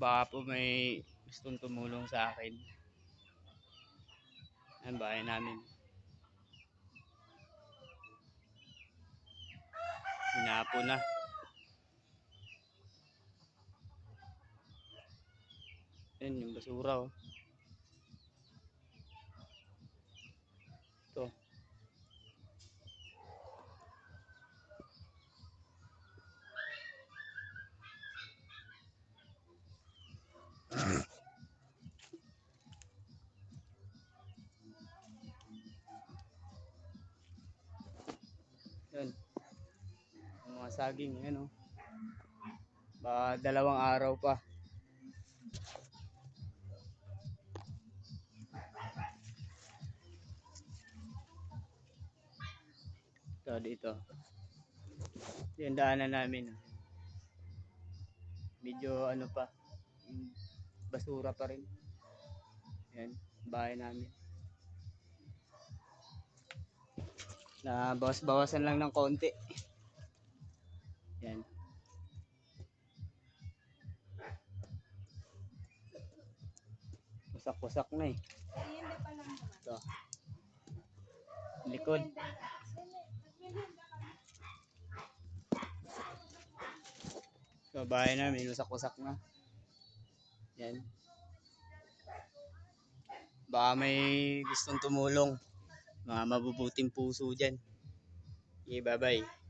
Baka po may gustong tumulong sa akin. Ang bahay namin. Hinapo na. Yan yung basura oh. Ito. Yan. Yung mga saging, yan oh. Ba, 2 araw pa. Ito dito. Yung daanan namin. Medyo ano pa. Basura pa rin. Yan, bahay namin. Na bawas-bawasan lang ng konti. Yan. Wasak-wasak na eh. Ito. Likod. So, bahay namin, wasak-wasak na. Yan. Baka may gustong tumulong. Mga mabubuting puso dyan. Okay, bye-bye.